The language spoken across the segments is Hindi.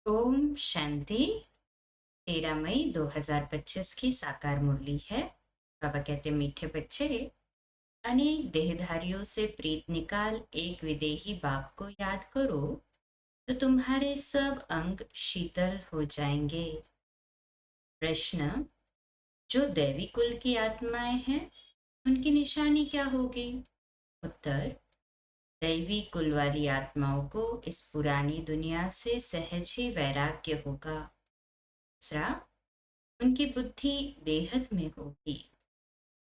ओम शांति। 13 मई 2025 की साकार मुरली है। बाबा कहते मीठे बच्चे, अनेक देहधारियों से प्रीत निकाल एक विदेही बाप को याद करो तो तुम्हारे सब अंग शीतल हो जाएंगे। प्रश्न, जो दैवी कुल की आत्माएं हैं उनकी निशानी क्या होगी? उत्तर, दैवी कुल वाली आत्माओं को इस पुरानी दुनिया से सहज ही वैराग्य होगा। दूसरा, उनकी बुद्धि बेहद में होगी।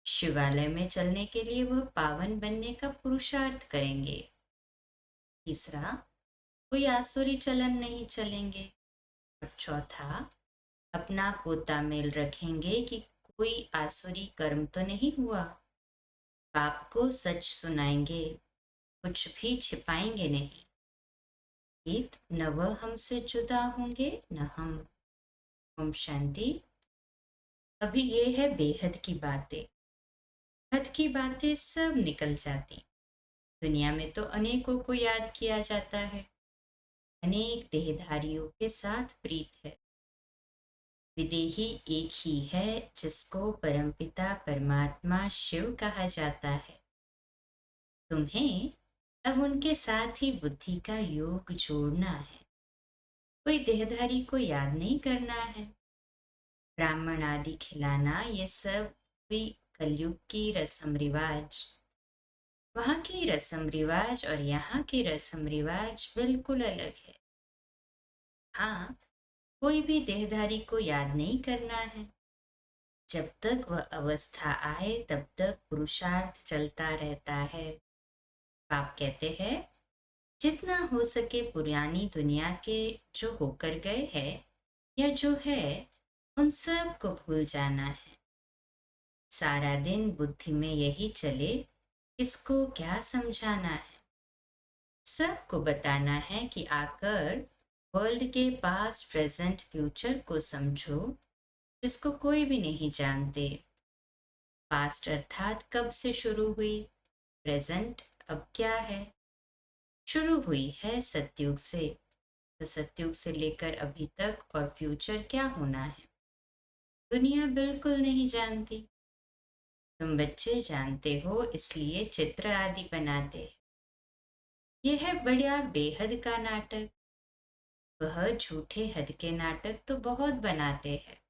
शिवालय में चलने के लिए वह पावन बनने का पुरुषार्थ करेंगे। तीसरा, कोई आसुरी चलन नहीं चलेंगे। और चौथा, अपना पोता मेल रखेंगे कि कोई आसुरी कर्म तो नहीं हुआ। बाप को सच सुनाएंगे, कुछ भी छिपाएंगे नहीं। गीत, न वह हमसे जुदा होंगे न हम। ओम शांति। अभी ये है बेहद की बातें। हद की बातें सब निकल जाती। दुनिया में तो अनेकों को याद किया जाता है, अनेक देहधारियों के साथ प्रीत है। विदेही एक ही है जिसको परमपिता परमात्मा शिव कहा जाता है। तुम्हें अब उनके साथ ही बुद्धि का योग जोड़ना है। कोई देहधारी को याद नहीं करना है। ब्राह्मण आदि खिलाना ये सब भी कलयुग की रस्म रिवाज। वहां की रस्म रिवाज और यहाँ की रस्म रिवाज बिल्कुल अलग है। हाँ, कोई भी देहधारी को याद नहीं करना है। जब तक वह अवस्था आए तब तक पुरुषार्थ चलता रहता है। बाप कहते हैं, जितना हो सके पुरानी दुनिया के जो होकर गए हैं या जो है उन सब को भूल जाना है। सारा दिन बुद्धि में यही चले, इसको क्या समझाना है। सबको बताना है कि आकर वर्ल्ड के पास्ट प्रेजेंट फ्यूचर को समझो, जिसको कोई भी नहीं जानते। पास्ट अर्थात कब से शुरू हुई, प्रेजेंट अब क्या है। शुरू हुई है सतयुग से, तो सतयुग से लेकर अभी तक और फ्यूचर क्या होना है दुनिया बिल्कुल नहीं जानती। तुम बच्चे जानते हो, इसलिए चित्र आदि बनाते। यह है बड़ा बेहद का नाटक। वह झूठे हद के नाटक तो बहुत बनाते हैं।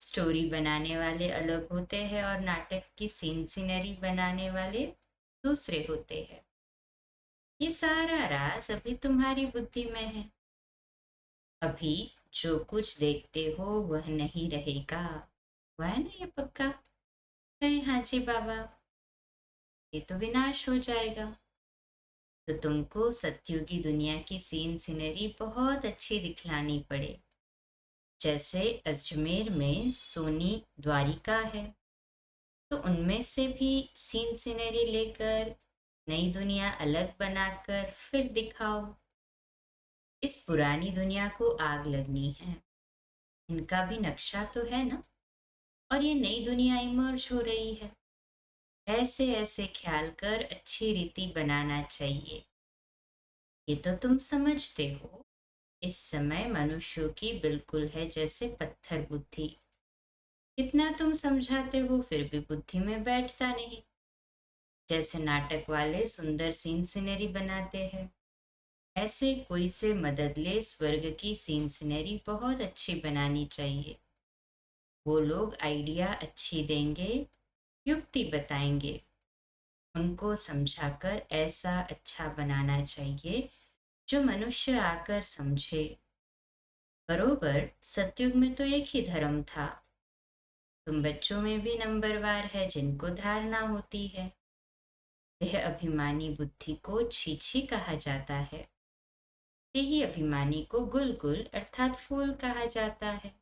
स्टोरी बनाने वाले अलग होते हैं और नाटक की सीन सीनरी बनाने वाले दूसरे होते हैं। ये सारा राज अभी तुम्हारी बुद्धि में है। अभी जो कुछ देखते हो वह नहीं रहेगा। वह है ना ये पक्का? कहे हाँ जी बाबा, ये तो विनाश हो जाएगा। तो तुमको सत्युगी दुनिया की सीन सीनरी बहुत अच्छी दिखलानी पड़े। जैसे अजमेर में सोनी द्वारिका है, तो उनमें से भी सीन सीनरी लेकर नई दुनिया अलग बनाकर फिर दिखाओ। इस पुरानी दुनिया को आग लगनी है। इनका भी नक्शा तो है ना, और ये नई दुनिया इमर्ज हो रही है। ऐसे ऐसे ख्याल कर अच्छी रीति बनाना चाहिए। ये तो तुम समझते हो। इस समय मनुष्यों की बिल्कुल है जैसे पत्थर बुद्धि। कितना तुम समझाते हो फिर भी बुद्धि में बैठता नहीं। जैसे नाटक वाले सुंदर सीन सिनेरी बनाते हैं, ऐसे कोई से मदद ले स्वर्ग की सीन सिनेरी बहुत अच्छी बनानी चाहिए। वो लोग आइडिया अच्छी देंगे, युक्ति बताएंगे। उनको समझाकर ऐसा अच्छा बनाना चाहिए जो मनुष्य आकर समझे। बरोबर सतयुग में तो एक ही धर्म था। तुम बच्चों में भी नंबरवार है जिनको धारणा होती है। यह अभिमानी बुद्धि को छीछी कहा जाता है। यही अभिमानी को गुलगुल अर्थात फूल कहा जाता है।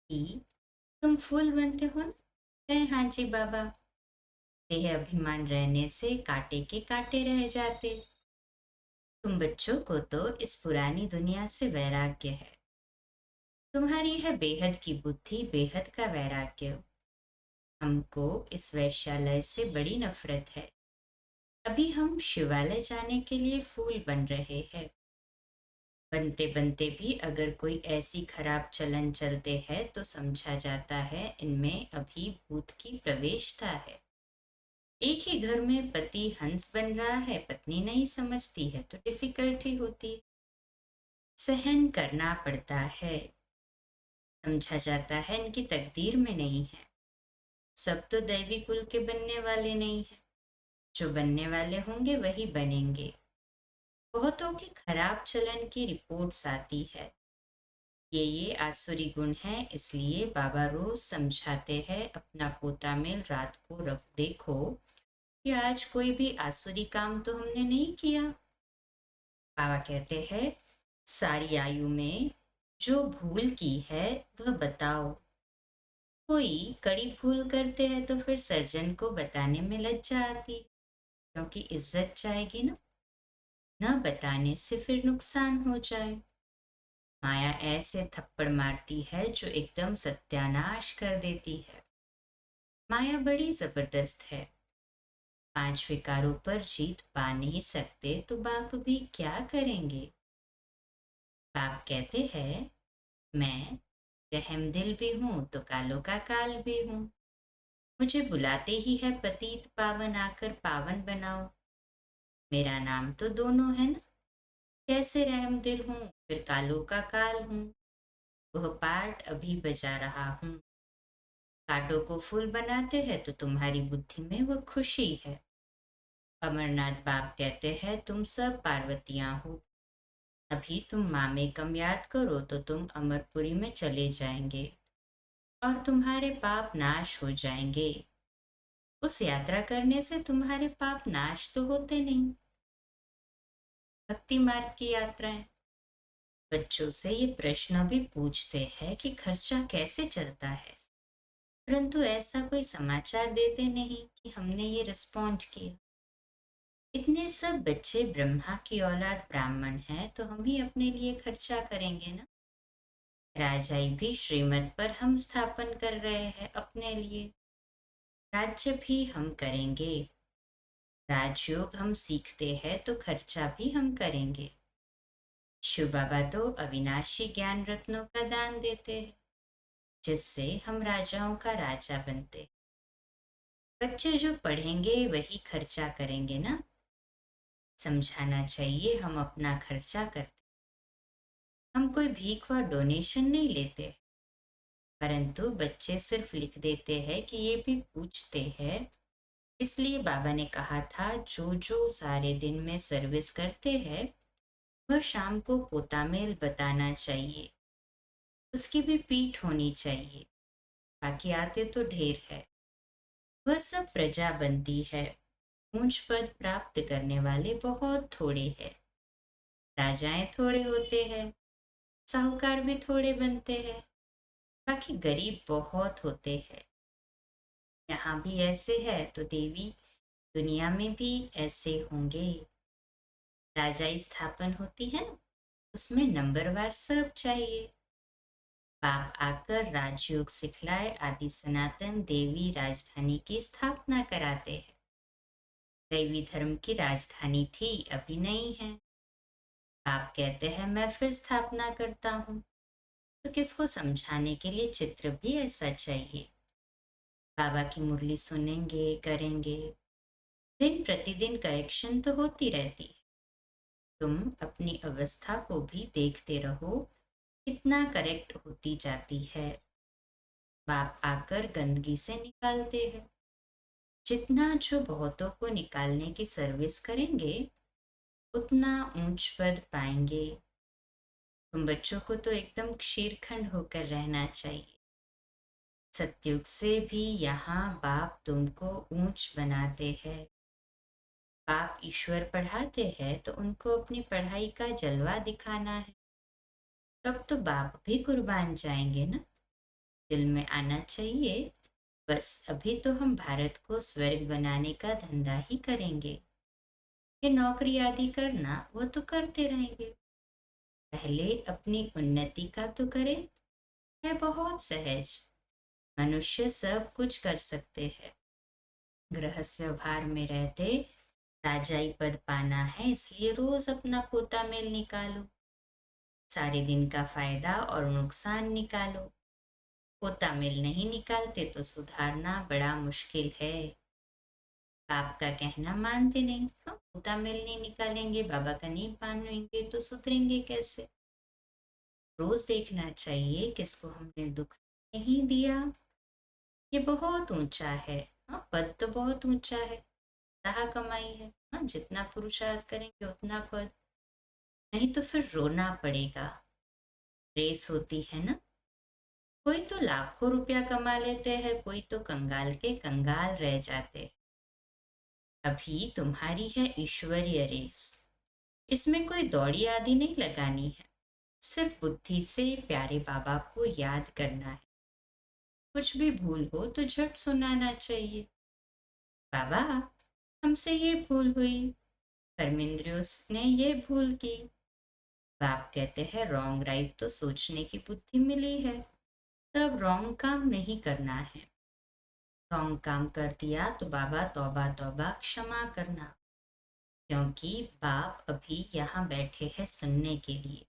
कि तुम फूल बनते हो ना? कहे हाँ जी बाबा। यह अभिमान रहने से कांटे के कांटे रह जाते। तुम बच्चों को तो इस पुरानी दुनिया से वैराग्य है। तुम्हारी है बेहद की बुद्धि, बेहद का वैराग्य। हमको इस वैश्यालय से बड़ी नफरत है। अभी हम शिवालय जाने के लिए फूल बन रहे हैं। बनते बनते भी अगर कोई ऐसी खराब चलन चलते हैं तो समझा जाता है इनमें अभी भूत की प्रवेशता है। एक ही घर में पति हंस बन रहा है, पत्नी नहीं समझती है तो डिफिकल्टी होती है, सहन करना पड़ता है। समझा जाता है इनकी तकदीर में नहीं है। सब तो दैवी कुल के बनने वाले नहीं है, जो बनने वाले होंगे वही बनेंगे। बहुतों की खराब चलन की रिपोर्ट्स आती है, ये आसुरी गुण है, इसलिए बाबा रोज समझाते हैं अपना पोता मेल रात को रख देखो कि आज कोई भी आसुरी काम तो हमने नहीं किया। बाबा कहते हैं सारी आयु में जो भूल की है वह बताओ। कोई कड़ी भूल करते हैं तो फिर सर्जन को बताने में लज्जा आती है, क्योंकि इज्जत जाएगी ना, न बताने से फिर नुकसान हो जाए। माया ऐसे थप्पड़ मारती है जो एकदम सत्यानाश कर देती है। माया बड़ी जबरदस्त है। 5 विकारों पर जीत पा नहीं सकते तो बाप भी क्या करेंगे। बाप कहते हैं मैं रहमदिल भी हूं तो कालों का काल भी हूं। मुझे बुलाते ही है पतित पावन आकर पावन बनाओ। मेरा नाम तो दोनों है ना, कैसे रहमदिल हूं फिर कालों का काल हूं। वह पार्ट अभी बजा रहा हूं। कांटों को फूल बनाते हैं तो तुम्हारी बुद्धि में वो खुशी है। अमरनाथ बाप कहते हैं तुम सब पार्वतियां हो। अभी तुम मामेकम याद करो तो तुम अमरपुरी में चले जाएंगे और तुम्हारे पाप नाश हो जाएंगे। उस यात्रा करने से तुम्हारे पाप नाश तो होते नहीं। भक्ति मार्ग की यात्राएं। बच्चों से ये प्रश्न भी पूछते हैं कि खर्चा कैसे चलता है, परंतु ऐसा कोई समाचार देते नहीं कि हमने ये रिस्पॉन्ड किया। इतने सब बच्चे ब्रह्मा की औलाद ब्राह्मण हैं तो हम ही अपने लिए खर्चा करेंगे ना। राजाई भी श्रीमत पर हम स्थापन कर रहे हैं अपने लिए। राज्य भी हम करेंगे। राजयोग हम सीखते हैं तो खर्चा भी हम करेंगे। शिव बाबा तो अविनाशी ज्ञान रत्नों का दान देते हैं, जिससे हम राजाओं का राजा बनते। बच्चे जो पढ़ेंगे वही खर्चा करेंगे ना। समझाना चाहिए हम अपना खर्चा करते, हम कोई भीख व डोनेशन नहीं लेते। परंतु बच्चे सिर्फ लिख देते हैं कि ये भी पूछते हैं। इसलिए बाबा ने कहा था जो जो सारे दिन में सर्विस करते हैं वह शाम को पोतामेल बताना चाहिए। उसकी भी पीठ होनी चाहिए। बाकी आते तो ढेर है। वह सब प्रजा बनती है। ऊंच पद प्राप्त करने वाले बहुत थोड़े हैं। राजाएं थोड़े होते हैं, साहूकार भी थोड़े बनते हैं, बाकी गरीब बहुत होते हैं। यहाँ भी ऐसे है तो देवी दुनिया में भी ऐसे होंगे। राजाई स्थापन होती है ना, उसमें नंबरवार सब चाहिए। बाप आकर राजयोग सिखलाए आदि सनातन देवी राजधानी की स्थापना कराते हैं। दैवी धर्म की राजधानी थी, अभी नहीं है। बाप कहते हैं मैं फिर स्थापना करता हूँ, तो किसको समझाने के लिए चित्र भी ऐसा चाहिए। बाबा की मुरली सुनेंगे करेंगे, दिन प्रतिदिन करेक्शन तो होती रहती है। तुम अपनी अवस्था को भी देखते रहो कितना करेक्ट होती जाती है। बाप आकर गंदगी से निकालते हैं। जितना जो बहुतों को निकालने की सर्विस करेंगे उतना ऊंच पद पाएंगे। तुम बच्चों को तो एकदम क्षीरखंड होकर रहना चाहिए। सतयुग से भी यहाँ बाप तुमको ऊंच बनाते हैं। बाप ईश्वर पढ़ाते हैं तो उनको अपनी पढ़ाई का जलवा दिखाना है। तब तो बाप भी कुर्बान जाएंगे ना। दिल में आना चाहिए बस अभी तो हम भारत को स्वर्ग बनाने का धंधा ही करेंगे। ये नौकरी आदि करना वो तो करते रहेंगे, पहले अपनी उन्नति का तो करें। है बहुत सहज। मनुष्य सब कुछ कर सकते हैं। गृहस्थ व्यवहार में रहते राजाई पद पाना है, इसलिए रोज अपना पोता मेल निकालो। सारे दिन का फायदा और नुकसान निकालो। पोता मिल नहीं निकालते तो सुधारना बड़ा मुश्किल है। बाप का कहना मानते नहीं, हाँ पोता मिल नहीं निकालेंगे, बाबा का नहीं मानेंगे तो सुधरेंगे कैसे। रोज देखना चाहिए किसको हमने दुख नहीं दिया। ये बहुत ऊंचा है। हाँ पद तो बहुत ऊंचा है, रहा कमाई है। हाँ जितना पुरुषार्थ करेंगे उतना पद। नहीं तो फिर रोना पड़ेगा। रेस होती है ना, कोई तो लाखों रुपया कमा लेते हैं, कोई तो कंगाल के कंगाल रह जाते हैं। अभी तुम्हारी है ईश्वरीय रेस। इसमें कोई दौड़ी आदि नहीं लगानी है, सिर्फ बुद्धि से प्यारे बाबा को याद करना है। कुछ भी भूल हो तो झट सुनाना चाहिए, बाबा हमसे ये भूल हुई, कर्मेंद्रियों ने ये भूल की। बाप कहते हैं रॉन्ग राइट तो सोचने की बुद्धि मिली है, तब रॉन्ग काम नहीं करना है। रॉन्ग काम कर दिया तो बाबा तौबा तौबा क्षमा करना, क्योंकि बाप अभी यहाँ बैठे हैं सुनने के लिए।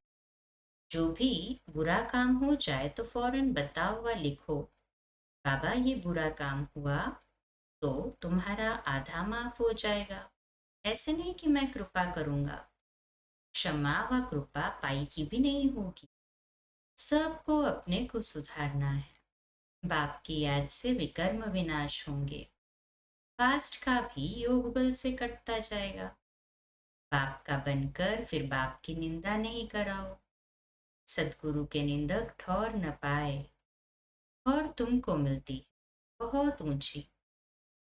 जो भी बुरा काम हो जाए तो फौरन बताओ व लिखो, बाबा ये बुरा काम हुआ तो तुम्हारा आधा माफ हो जाएगा। ऐसे नहीं कि मैं कृपा करूंगा, क्षमा व कृपा पाई की भी नहीं होगी। सबको अपने को सुधारना है। बाप की याद से विकर्म विनाश होंगे, पास्ट का भी योग बल से कटता जाएगा। बाप का बनकर फिर बाप की निंदा नहीं कराओ, सदगुरु के निंदक ठौर न पाए। और तुमको मिलती है बहुत ऊंची,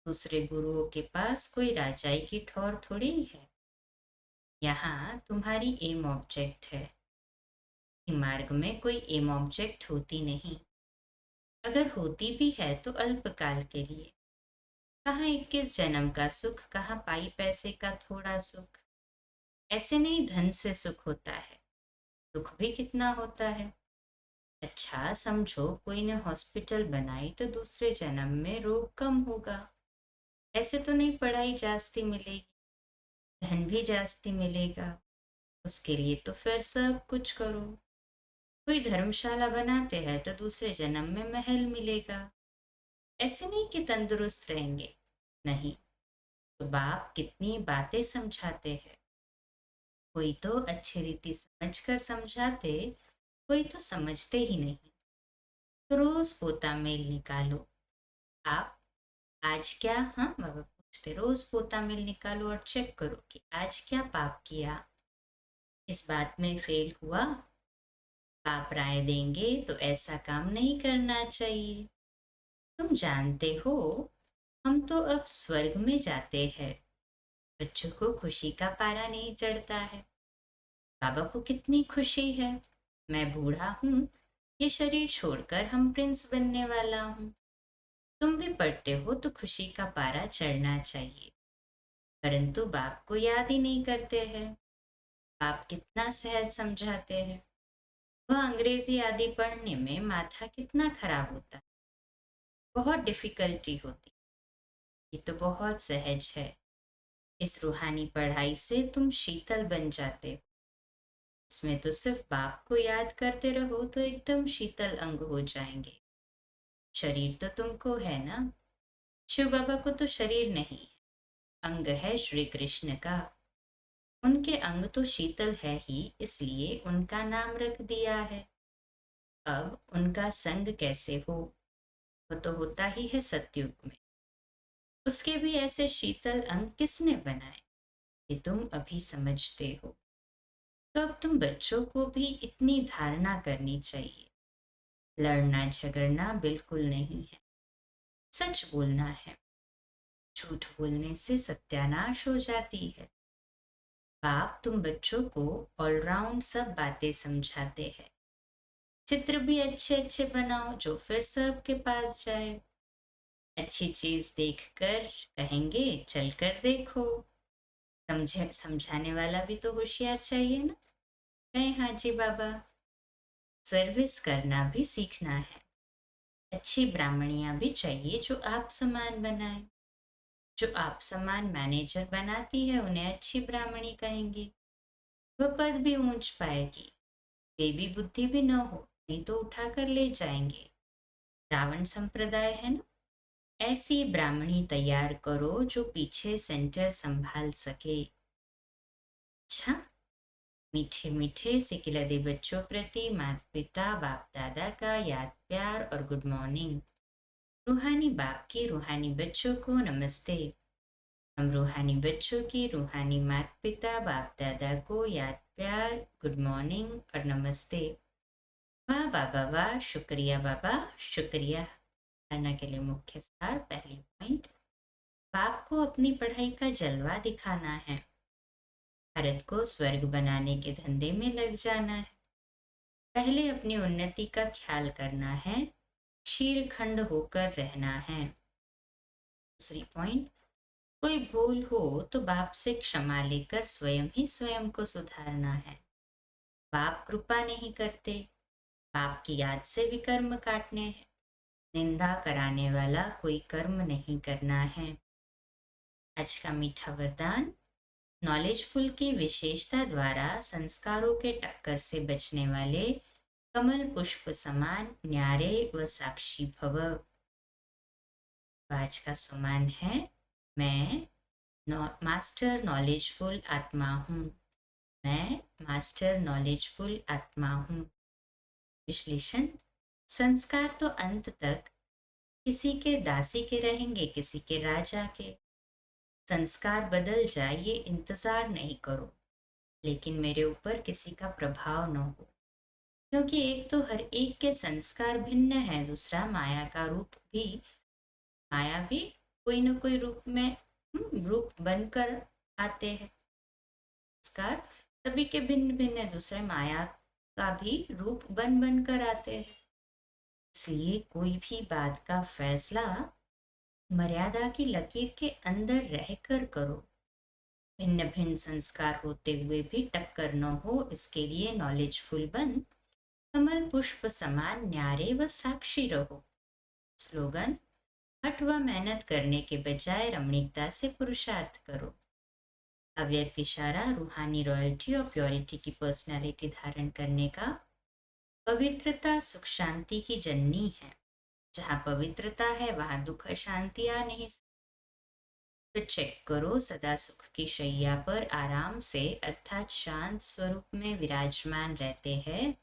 दूसरे गुरुओं के पास कोई राजाई की ठौर थोड़ी है। यहाँ तुम्हारी एम ऑब्जेक्ट है, मार्ग में कोई एम ऑब्जेक्ट होती नहीं। अगर होती भी है तो अल्पकाल के लिए। कहाँ 21 जन्म का सुख, कहाँ पाई पैसे का थोड़ा सुख। ऐसे नहीं धन से सुख होता है, दुख भी कितना होता है। अच्छा समझो कोई ने हॉस्पिटल बनाई तो दूसरे जन्म में रोग कम होगा। ऐसे तो नहीं पढ़ाई जास्ती मिलेगी, धन भी जास्ती मिलेगा। उसके लिए तो फिर सब कुछ करो। कोई धर्मशाला बनाते हैं तो दूसरे जन्म में महल मिलेगा। ऐसे नहीं कि तंदुरुस्त रहेंगे, नहीं। तो बाप कितनी बातें समझाते हैं, कोई तो अच्छी रीति समझकर समझाते, कोई तो समझते ही नहीं। तो रोज पोता मेल निकालो। आप आज क्या, हाँ बाबा पूछते, रोज पोता मेल निकालो और चेक करो कि आज क्या पाप किया। इस बात में फेल हुआ, पाप राय देंगे तो ऐसा काम नहीं करना चाहिए। तुम जानते हो हम तो अब स्वर्ग में जाते हैं, बच्चों को खुशी का पारा नहीं चढ़ता है। बाबा को कितनी खुशी है, मैं बूढ़ा हूँ, ये शरीर छोड़कर हम प्रिंस बनने वाला हूँ। तुम भी पढ़ते हो तो खुशी का पारा चढ़ना चाहिए, परंतु बाप को याद ही नहीं करते हैं। बाप कितना सहज समझाते हैं, वह अंग्रेजी आदि पढ़ने में माथा कितना खराब होता है, बहुत डिफिकल्टी होती। ये तो बहुत सहज है, इस रूहानी पढ़ाई से तुम शीतल बन जाते हो। इसमें तो सिर्फ बाप को याद करते रहो तो एकदम शीतल अंग हो जाएंगे। शरीर तो तुमको है ना, शिव बाबा को तो शरीर नहीं है, अंग है श्री कृष्ण का। उनके अंग तो शीतल है ही, इसलिए उनका नाम रख दिया है। अब उनका संग कैसे हो, वो तो होता ही है सतयुग में। उसके भी ऐसे शीतल अंग किसने बनाए, ये तुम अभी समझते हो। तो अब तुम बच्चों को भी इतनी धारणा करनी चाहिए, लड़ना झगड़ना बिल्कुल नहीं है, सच बोलना है। झूठ बोलने से सत्यानाश हो जाती है। बाप तुम बच्चों को ऑलराउंड सब बातें समझाते हैं। चित्र भी अच्छे अच्छे बनाओ जो फिर सबके पास जाए। अच्छी चीज देखकर कहेंगे चलकर देखो। समझे समझाने वाला भी तो होशियार चाहिए ना। कहें हाँ जी बाबा। सर्विस करना भी सीखना है। अच्छी ब्राह्मणियां भी चाहिए जो आप समान बनाए। जो आप समान मैनेजर बनाती है उन्हें अच्छी ब्राह्मणी कहेंगे, वह पद भी ऊंच पाएगी। बेबी बुद्धि भी न हो, नहीं तो उठा कर ले जाएंगे। रावण संप्रदाय है ना। ऐसी ब्राह्मणी तैयार करो जो पीछे सेंटर संभाल सके। अच्छा, मीठे मीठे सिकिलदे बच्चों प्रति माता पिता बाप दादा का याद प्यार और गुड मॉर्निंग। रूहानी बाप की रूहानी बच्चों को नमस्ते। हम रूहानी बच्चों की रूहानी माता पिता बाप दादा को याद प्यार गुड मॉर्निंग और नमस्ते। वाह बाबा वाह, शुक्रिया बाबा शुक्रिया। आना के लिए मुख्य सार। पहली पॉइंट, बाप को अपनी पढ़ाई का जलवा दिखाना है। भारत को स्वर्ग बनाने के धंधे में लग जाना है। पहले अपनी उन्नति का ख्याल करना है, शीरखंड होकर रहना है। दूसरी पॉइंट, कोई भूल हो तो बाप से क्षमा लेकर स्वयं ही स्वयं को सुधारना है। बाप कृपा नहीं करते, बाप की याद से भी कर्म काटने हैं। निंदा कराने वाला कोई कर्म नहीं करना है। आज का मीठा वरदान, नॉलेजफुल की विशेषता द्वारा संस्कारों के टक्कर से बचने वाले कमल पुष्प समान न्यारे व साक्षी भव। आज का सुमान है, मैं मास्टर नॉलेजफुल आत्मा हूँ। मैं मास्टर नॉलेजफुल आत्मा हूँ। विश्लेषण, संस्कार तो अंत तक किसी के दासी के रहेंगे, किसी के राजा के। संस्कार बदल जाए ये इंतजार नहीं करो, लेकिन मेरे ऊपर किसी का प्रभाव न हो, क्योंकि एक तो हर एक के संस्कार भिन्न है, दूसरा माया का रूप भी, माया भी कोई न कोई रूप में रूप बनकर आते हैं। संस्कार सभी के भिन्न भिन्न है, दूसरे माया का भी रूप बन कर आते हैं। इसलिए कोई भी बात का फैसला मर्यादा की लकीर के अंदर रहकर करो। भिन्न भिन्न संस्कार होते हुए भी टक्कर न हो, इसके लिए नॉलेजफुल बन कमल पुष्प समान न्यारे व साक्षी रहो। स्लोगन, हठ व मेहनत करने के बजाय रमणीकता से पुरुषार्थ करो। अव्यक्त इशारा, रूहानी रॉयल्टी और प्योरिटी की पर्सनालिटी धारण करने का। पवित्रता सुख शांति की जननी है। जहाँ पवित्रता है वहां दुख शांति आ नहीं सकती। तो चेक करो, सदा सुख की शैया पर आराम से अर्थात शांत स्वरूप में विराजमान रहते हैं।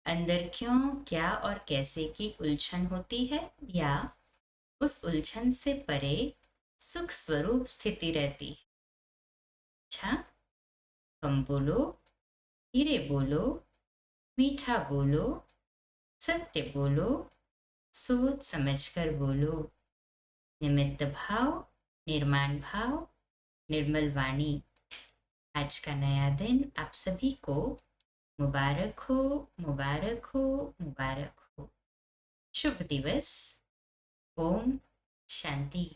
अंदर क्यों, क्या और कैसे की उलझन होती है, या उस उलझन से परे सुख स्वरूप स्थिति रहती है। अच्छा, कम बोलो, धीरे बोलो, मीठा बोलो, सत्य बोलो, सोच समझकर बोलो। निमित्त भाव, निर्माण भाव, निर्मल वाणी। आज का नया दिन आप सभी को मुबारक हो, मुबारक हो, मुबारक हो। शुभ दिवस। ओम शांति।